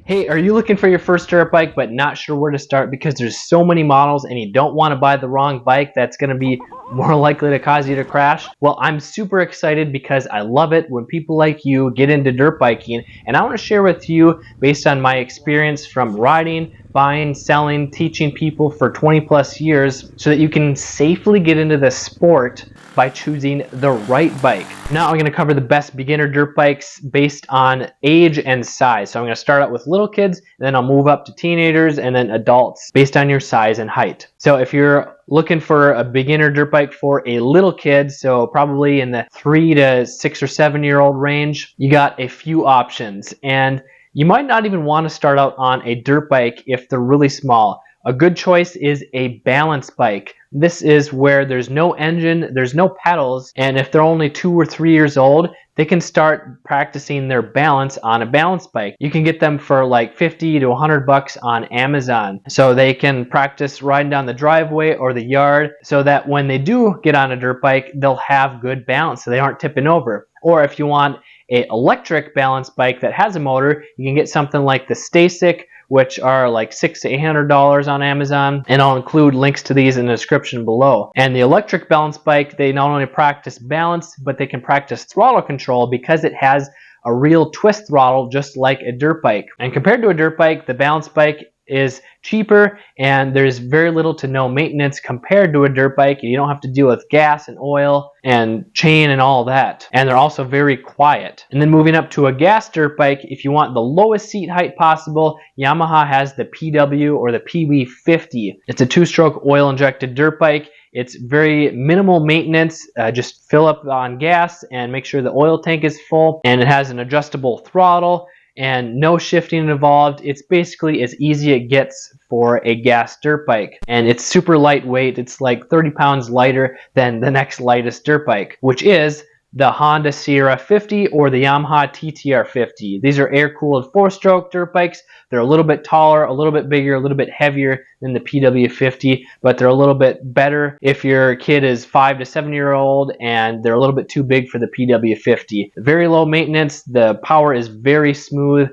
Hey, are you looking for your first dirt bike but not sure where to start because there's so many models and you don't want to buy the wrong bike that's going to be more likely to cause you to crash? Well, I'm super excited because I love it when people like you get into dirt biking, and I want to share with you based on my experience from riding, buying, selling, teaching people for 20 plus years so that you can safely get into the sport by choosing the right bike. Now I'm going to cover the best beginner dirt bikes based on age and size. So I'm going to start out with little kids, and then I'll move up to teenagers and then adults based on your size and height. So if you're looking for a beginner dirt bike for a little kid, so probably in the 3 to 6 or 7-year-old range, you got a few options. And you might not even want to start out on a dirt bike if they're really small. A good choice is a balance bike. This is where there's no engine, there's no pedals, and if they're only 2 or 3 years old, they can start practicing their balance on a balance bike. You can get them for like 50 to 100 bucks on Amazon. So they can practice riding down the driveway or the yard so that when they do get on a dirt bike, they'll have good balance so they aren't tipping over. Or if you want an electric balance bike that has a motor, you can get something like the Stasic, which are like $600 to $800 on Amazon, and I'll include links to these in the description below. And the electric balance bike, they not only practice balance, but they can practice throttle control because it has a real twist throttle just like a dirt bike. And compared to a dirt bike, the balance bike is cheaper and there's very little to no maintenance compared to a dirt bike. You don't have to deal with gas and oil and chain and all that. And they're also very quiet. And then moving up to a gas dirt bike, if you want the lowest seat height possible, Yamaha has the PW or the PB50. It's a 2-stroke oil injected dirt bike. It's very minimal maintenance. Just fill up on gas and make sure the oil tank is full, and it has an adjustable throttle and no shifting involved. It's basically as easy as it gets for a gas dirt bike, and it's super lightweight. It's like 30 pounds lighter than the next lightest dirt bike, which is the Honda Sierra 50 or the Yamaha TTR 50. These are air-cooled 4-stroke dirt bikes. They're a little bit taller, a little bit bigger, a little bit heavier than the PW50, but they're a little bit better if your kid is 5 to 7-year-old, and they're a little bit too big for the PW50. Very low maintenance. The power is very smooth.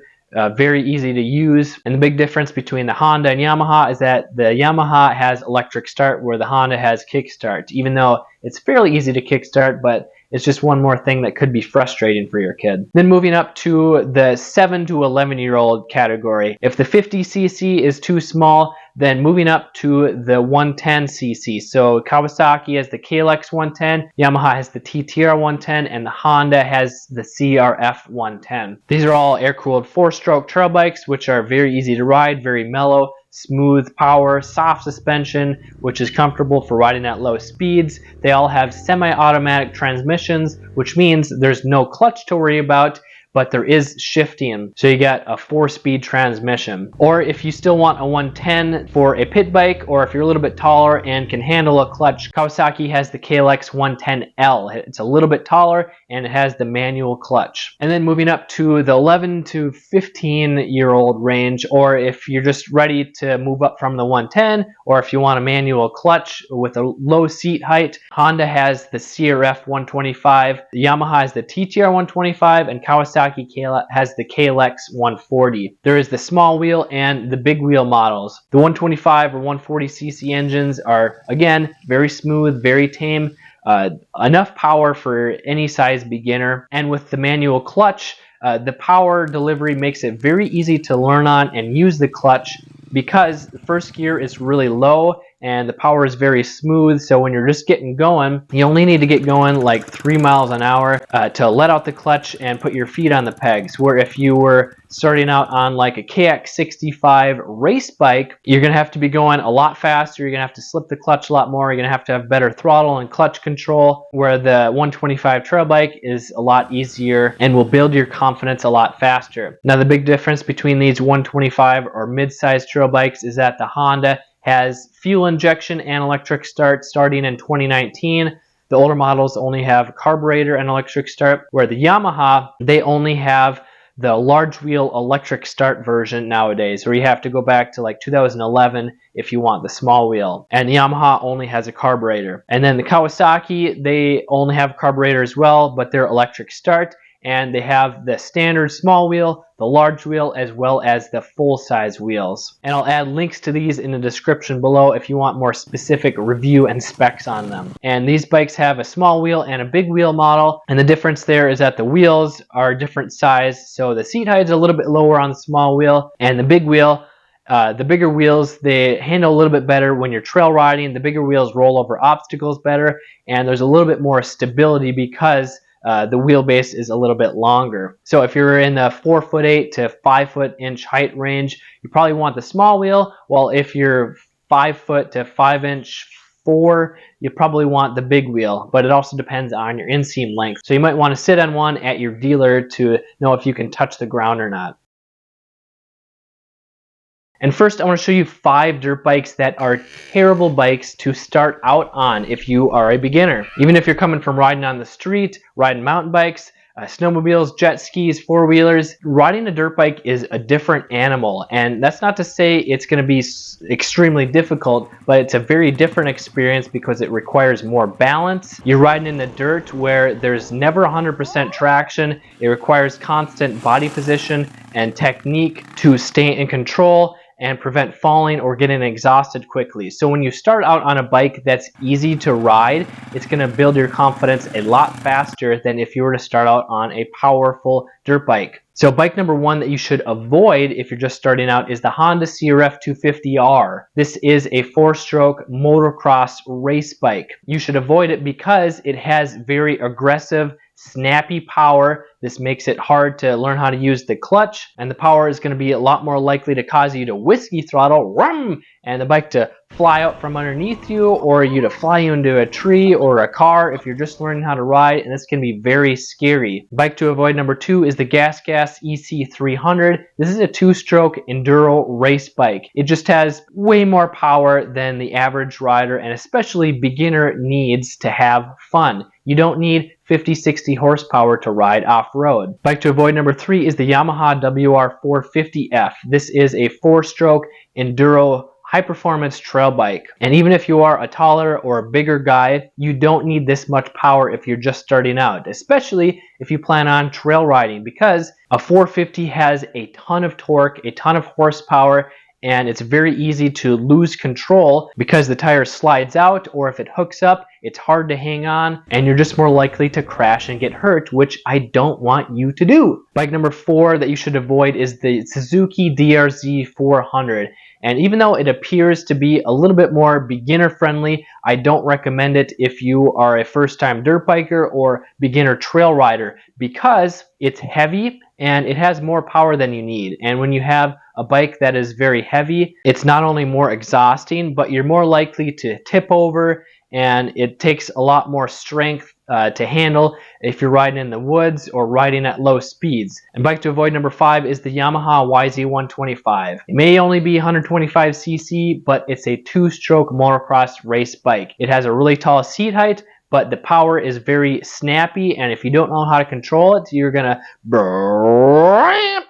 Very easy to use. And the big difference between the Honda and Yamaha is that the Yamaha has electric start where the Honda has kickstart, even though it's fairly easy to kickstart, but it's just one more thing that could be frustrating for your kid. Then moving up to the 7 to 11-year-old category. If the 50cc is too small, then moving up to the 110cc. So Kawasaki has the KLX 110, Yamaha has the TTR 110, and the Honda has the CRF 110. These are all air-cooled 4-stroke trail bikes, which are very easy to ride, very mellow, smooth power, soft suspension, which is comfortable for riding at low speeds. They all have semi-automatic transmissions, which means there's no clutch to worry about, but there is shifting. So you got a 4-speed transmission. Or if you still want a 110 for a pit bike, or if you're a little bit taller and can handle a clutch, Kawasaki has the KLX 110L. It's a little bit taller and it has the manual clutch. And then moving up to the 11 to 15-year-old range, or if you're just ready to move up from the 110, or if you want a manual clutch with a low seat height, Honda has the CRF 125, Yamaha has the TTR 125, and Kawasaki has the KLX 140. There is the small wheel and the big wheel models. The 125 or 140cc engines are, again, very smooth, very tame, enough power for any size beginner. And with the manual clutch, the power delivery makes it very easy to learn on and use the clutch because the first gear is really low and the power is very smooth. So when you're just getting going, you only need to get going like 3 miles an hour to let out the clutch and put your feet on the pegs. Where if you were starting out on like a KX65 race bike, you're gonna have to be going a lot faster. You're gonna have to slip the clutch a lot more. You're gonna have to have better throttle and clutch control, where the 125 trail bike is a lot easier and will build your confidence a lot faster. Now the big difference between these 125 or mid-size trail bikes is that the Honda has fuel injection and electric start starting in 2019. The older models only have carburetor and electric start, where the Yamaha, they only have the large wheel electric start version nowadays, where you have to go back to like 2011 if you want the small wheel. And the Yamaha only has a carburetor. And then the Kawasaki, they only have carburetor as well, but they're electric start. and they have the standard small wheel, the large wheel, as well as the full-size wheels. And I'll add links to these in the description below if you want more specific review and specs on them. And these bikes have a small wheel and a big wheel model, and the difference there is that the wheels are different size, so the seat height is a little bit lower on the small wheel, and the big wheel, the bigger wheels, they handle a little bit better when you're trail riding. The bigger wheels roll over obstacles better, and there's a little bit more stability because the wheelbase is a little bit longer. So if you're in the 4'8" to 5" height range, you probably want the small wheel, while if you're 5 foot to 5'4", you probably want the big wheel, but it also depends on your inseam length. So you might want to sit on one at your dealer to know if you can touch the ground or not. And first, I want to show you 5 dirt bikes that are terrible bikes to start out on if you are a beginner. Even if you're coming from riding on the street, riding mountain bikes, snowmobiles, jet skis, four-wheelers, riding a dirt bike is a different animal. And that's not to say it's going to be extremely difficult, but it's a very different experience because it requires more balance. You're riding in the dirt where there's never 100% traction. It requires constant body position and technique to stay in control and prevent falling or getting exhausted quickly. So when you start out on a bike that's easy to ride, it's going to build your confidence a lot faster than if you were to start out on a powerful dirt bike. So bike number 1 that you should avoid if you're just starting out is the Honda CRF 250R. This is a 4-stroke motocross race bike. You should avoid it because it has very aggressive, snappy power. This makes it hard to learn how to use the clutch, and the power is going to be a lot more likely to cause you to whiskey throttle, rum, and the bike to fly out from underneath you, or you to fly you into a tree or a car if you're just learning how to ride, and this can be very scary. Bike to avoid number 2 is the Gas EC300. This is a 2-stroke enduro race bike. It just has way more power than the average rider, and especially beginner needs to have fun. You don't need 50-60 horsepower to ride off-road. Bike to avoid number 3 is the Yamaha WR450F. This is a 4-stroke enduro high-performance trail bike. And even if you are a taller or a bigger guy, you don't need this much power if you're just starting out, especially if you plan on trail riding, because a 450 has a ton of torque, a ton of horsepower, and it's very easy to lose control because the tire slides out, or if it hooks up, it's hard to hang on, and you're just more likely to crash and get hurt, which I don't want you to do. Bike number 4 that you should avoid is the Suzuki DRZ 400. And even though it appears to be a little bit more beginner friendly, I don't recommend it if you are a first-time dirt biker or beginner trail rider, because it's heavy and it has more power than you need. And when you have a bike that is very heavy, it's not only more exhausting, but you're more likely to tip over, and it takes a lot more strength to handle if you're riding in the woods or riding at low speeds. And bike to avoid number 5 is the Yamaha YZ125. It may only be 125cc, but it's a 2-stroke motocross race bike. It has a really tall seat height, but the power is very snappy, and if you don't know how to control it, you're gonna the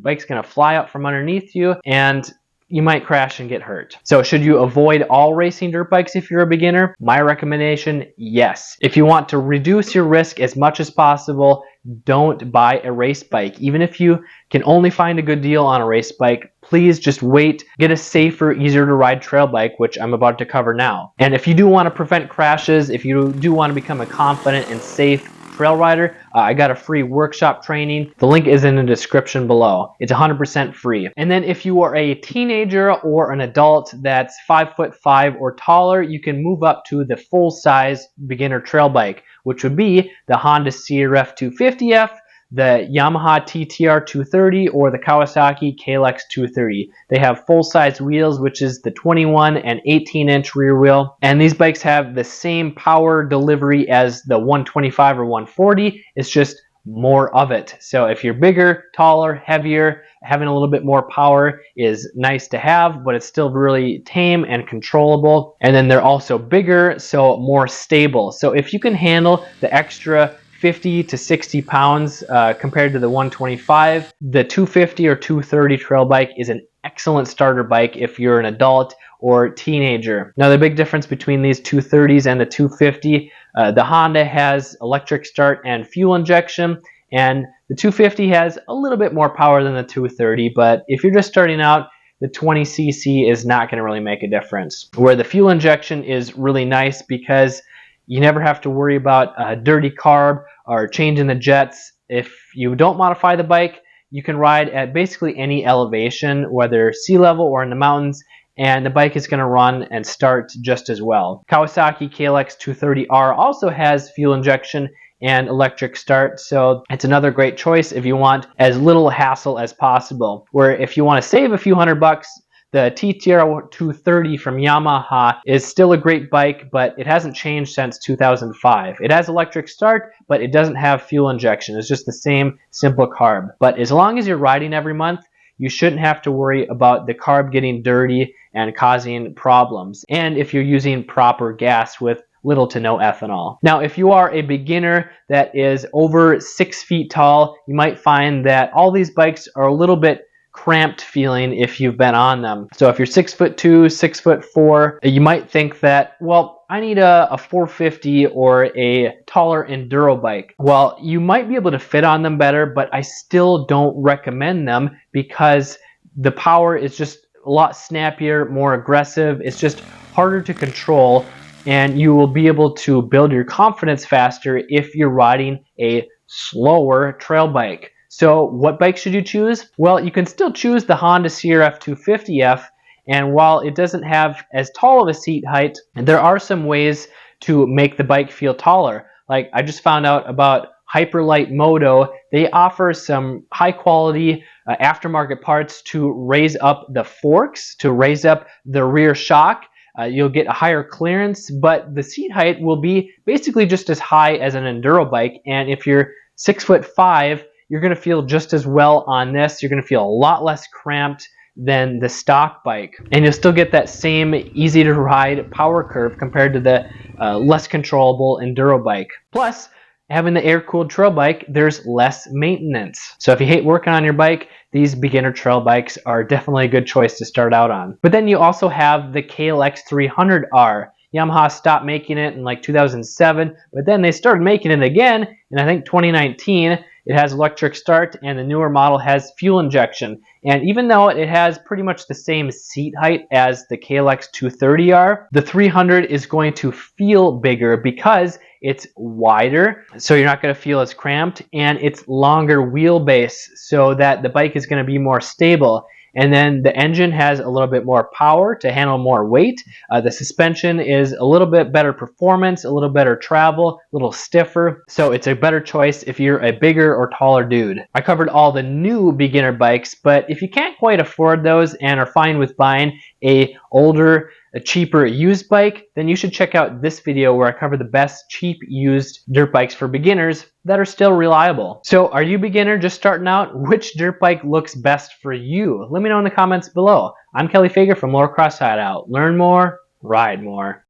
bike's gonna fly out from underneath you, and you might crash and get hurt. So should you avoid all racing dirt bikes if you're a beginner? My recommendation, yes. If you want to reduce your risk as much as possible, don't buy a race bike. Even if you can only find a good deal on a race bike, please just wait. Get a safer, easier to ride trail bike, which I'm about to cover now. And if you do want to prevent crashes, if you do want to become a confident and safe trail rider, I got a free workshop training. The link is in the description below. It's 100% free. And then if you are a teenager or an adult that's 5'5" or taller, you can move up to the full-size beginner trail bike, which would be the Honda CRF 250F, the Yamaha TTR 230, or the Kawasaki KLX 230. They have full-size wheels, which is the 21 and 18-inch rear wheel, and these bikes have the same power delivery as the 125 or 140. It's just more of it. So if you're bigger, taller, heavier, having a little bit more power is nice to have, but it's still really tame and controllable. And then they're also bigger, so more stable. So if you can handle the extra 50 to 60 pounds compared to the 125, the 250 or 230 trail bike is an excellent starter bike if you're an adult or teenager. Now the big difference between these 230s and the 250, the Honda has electric start and fuel injection, And the 250 has a little bit more power than the 230, but if you're just starting out, the 20cc is not going to really make a difference. Where the fuel injection is really nice because you never have to worry about a dirty carb or changing the jets. If you don't modify the bike, you can ride at basically any elevation, whether sea level or in the mountains, and the bike is going to run and start just as well. Kawasaki KLX 230R also has fuel injection and electric start, so it's another great choice if you want as little hassle as possible. Where if you want to save a few $100, the TTR 230 from Yamaha is still a great bike, but it hasn't changed since 2005. It has electric start, but it doesn't have fuel injection. It's just the same simple carb. But as long as you're riding every month, you shouldn't have to worry about the carb getting dirty and causing problems. And if you're using proper gas with little to no ethanol. Now, if you are a beginner that is over 6 feet tall, you might find that all these bikes are a little bit cramped feeling if you've been on them. So if you're 6'2", 6'4", you might think that, well, I need a 450 or a taller enduro bike. Well, you might be able to fit on them better, but I still don't recommend them because the power is just a lot snappier, more aggressive. It's just harder to control, and you will be able to build your confidence faster if you're riding a slower trail bike. So what bike should you choose? Well, you can still choose the Honda CRF 250F, and while it doesn't have as tall of a seat height, there are some ways to make the bike feel taller. Like I just found out about Hyperlight Moto. They offer some high quality aftermarket parts to raise up the forks, to raise up the rear shock. You'll get a higher clearance, but the seat height will be basically just as high as an enduro bike. And if you're 6'5", you're going to feel just as well on this. You're going to feel a lot less cramped than the stock bike, and you'll still get that same easy to ride power curve compared to the less controllable enduro bike. Plus, having the air-cooled trail bike, there's less maintenance. So if you hate working on your bike, these beginner trail bikes are definitely a good choice to start out on. But then you also have the KLX 300R. Yamaha stopped making it in like 2007, but then they started making it again in I think 2019. It has electric start, and the newer model has fuel injection. And even though it has pretty much the same seat height as the KLX 230R, the 300 is going to feel bigger because it's wider, so you're not going to feel as cramped, and it's longer wheelbase, so that the bike is going to be more stable. And then the engine has a little bit more power to handle more weight. The suspension is a little bit better performance, a little better travel, a little stiffer. So it's a better choice if you're a bigger or taller dude. I covered all the new beginner bikes, but if you can't quite afford those and are fine with buying a older, a cheaper used bike, then you should check out this video where I cover the best cheap used dirt bikes for beginners that are still reliable. So are you a beginner just starting out? Which dirt bike looks best for you? Let me know in the comments below. I'm Kelly Fager from MXHideout. Learn more, ride more.